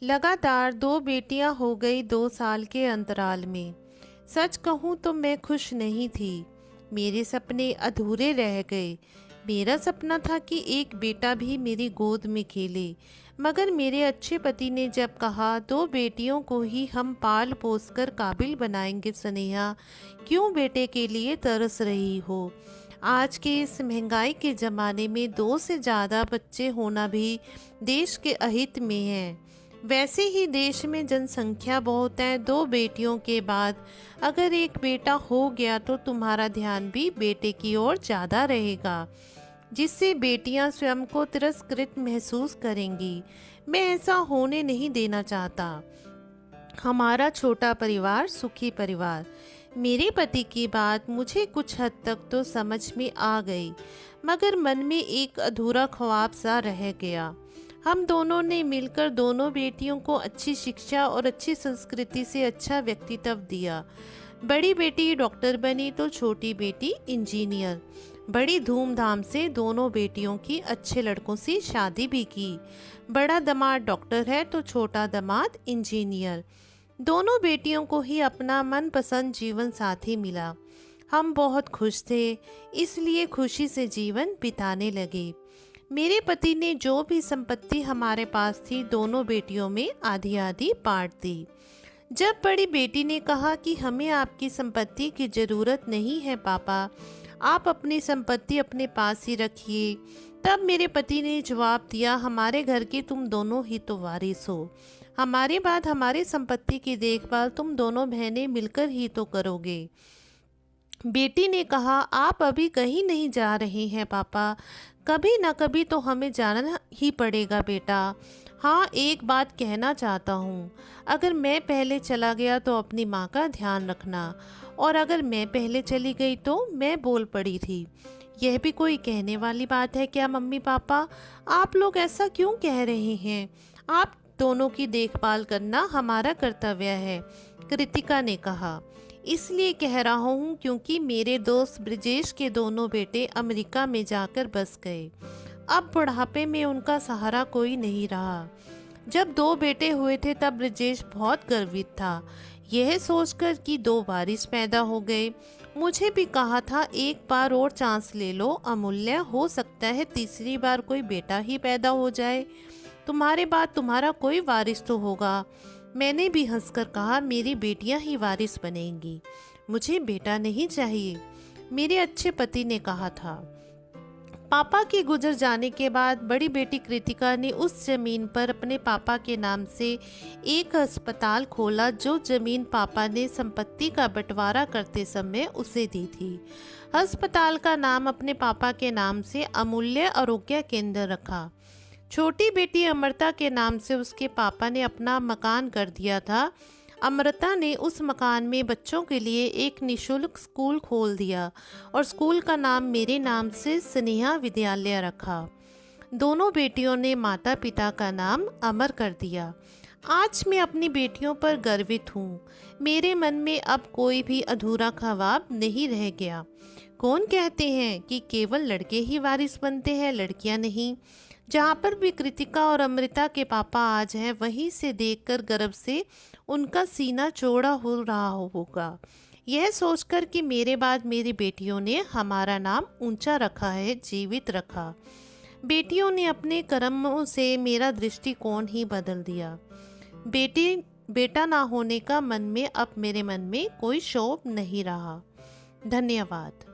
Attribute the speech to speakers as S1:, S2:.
S1: लगातार 2 बेटियां हो गई 2 साल के अंतराल में। सच कहूं तो मैं खुश नहीं थी। मेरे सपने अधूरे रह गए। मेरा सपना था कि एक बेटा भी मेरी गोद में खेले, मगर मेरे अच्छे पति ने जब कहा 2 बेटियों को ही हम पाल पोस कर काबिल बनाएंगे स्नेहा, क्यों बेटे के लिए तरस रही हो। आज के इस महंगाई के ज़माने में 2 से ज़्यादा बच्चे होना भी देश के अहित में है। वैसे ही देश में जनसंख्या बहुत है। 2 बेटियों के बाद अगर एक बेटा हो गया तो तुम्हारा ध्यान भी बेटे की ओर ज़्यादा रहेगा, जिससे बेटियां स्वयं को तिरस्कृत महसूस करेंगी। मैं ऐसा होने नहीं देना चाहता। हमारा छोटा परिवार सुखी परिवार। मेरे पति की बात मुझे कुछ हद तक तो समझ में आ गई, मगर मन में एक अधूरा ख्वाब सा रह गया। हम दोनों ने मिलकर दोनों बेटियों को अच्छी शिक्षा और अच्छी संस्कृति से अच्छा व्यक्तित्व दिया। बड़ी बेटी डॉक्टर बनी तो छोटी बेटी इंजीनियर। बड़ी धूमधाम से दोनों बेटियों की अच्छे लड़कों से शादी भी की। बड़ा दामाद डॉक्टर है तो छोटा दामाद इंजीनियर। दोनों बेटियों को ही अपना मनपसंद जीवन साथी मिला। हम बहुत खुश थे, इसलिए खुशी से जीवन बिताने लगे। मेरे पति ने जो भी संपत्ति हमारे पास थी दोनों बेटियों में आधी आधी बांट दी। जब बड़ी बेटी ने कहा कि हमें आपकी संपत्ति की ज़रूरत नहीं है पापा, आप अपनी संपत्ति अपने पास ही रखिए, तब मेरे पति ने जवाब दिया, हमारे घर की तुम दोनों ही तो वारिस हो। हमारे बाद हमारी संपत्ति की देखभाल तुम दोनों बहनें मिलकर ही तो करोगे। बेटी ने कहा, आप अभी कहीं नहीं जा रहे हैं पापा, कभी ना कभी तो हमें जाना ही पड़ेगा बेटा। हाँ, एक बात कहना चाहता हूँ, अगर मैं पहले चला गया तो अपनी माँ का ध्यान रखना, और अगर मैं पहले चली गई तो मैं बोल पड़ी थी। यह भी कोई कहने वाली बात है क्या मम्मी पापा? आप लोग ऐसा क्यों कह रहे हैं? आप दोनों की देखभाल करना हमारा कर्तव्य है, कृतिका ने कहा। इसलिए कह रहा हूँ क्योंकि मेरे दोस्त ब्रिजेश के दोनों बेटे अमेरिका में जाकर बस गए। अब बुढ़ापे में उनका सहारा कोई नहीं रहा। जब 2 बेटे हुए थे तब ब्रिजेश बहुत गर्वित था, यह सोचकर कि 2 वारिस पैदा हो गए। मुझे भी कहा था एक बार और चांस ले लो अमूल्य, हो सकता है तीसरी बार कोई बेटा ही पैदा हो जाए। तुम्हारे बाद तुम्हारा कोई वारिस तो होगा। मैंने भी हंसकर कहा, मेरी बेटियां ही वारिस बनेंगी, मुझे बेटा नहीं चाहिए, मेरे अच्छे पति ने कहा था। पापा के गुजर जाने के बाद बड़ी बेटी कृतिका ने उस जमीन पर अपने पापा के नाम से एक अस्पताल खोला, जो जमीन पापा ने संपत्ति का बंटवारा करते समय उसे दी थी। अस्पताल का नाम अपने पापा के नाम से अमूल्य आरोग्य केंद्र रखा। छोटी बेटी अमृता के नाम से उसके पापा ने अपना मकान कर दिया था। अमृता ने उस मकान में बच्चों के लिए एक निशुल्क स्कूल खोल दिया और स्कूल का नाम मेरे नाम से स्नेहा विद्यालय रखा। दोनों बेटियों ने माता पिता का नाम अमर कर दिया। आज मैं अपनी बेटियों पर गर्वित हूँ। मेरे मन में अब कोई भी अधूरा ख्वाब नहीं रह गया। कौन कहते हैं कि केवल लड़के ही वारिस बनते हैं, लड़कियां नहीं। जहाँ पर भी कृतिका और अमृता के पापा आज हैं, वहीं से देखकर गर्व से उनका सीना चौड़ा हो रहा होगा, यह सोचकर कि मेरे बाद मेरी बेटियों ने हमारा नाम ऊंचा रखा है, जीवित रखा। बेटियों ने अपने कर्मों से मेरा दृष्टिकोण ही बदल दिया। बेटा ना होने का मन में अब मेरे मन में कोई शोभ नहीं रहा। धन्यवाद।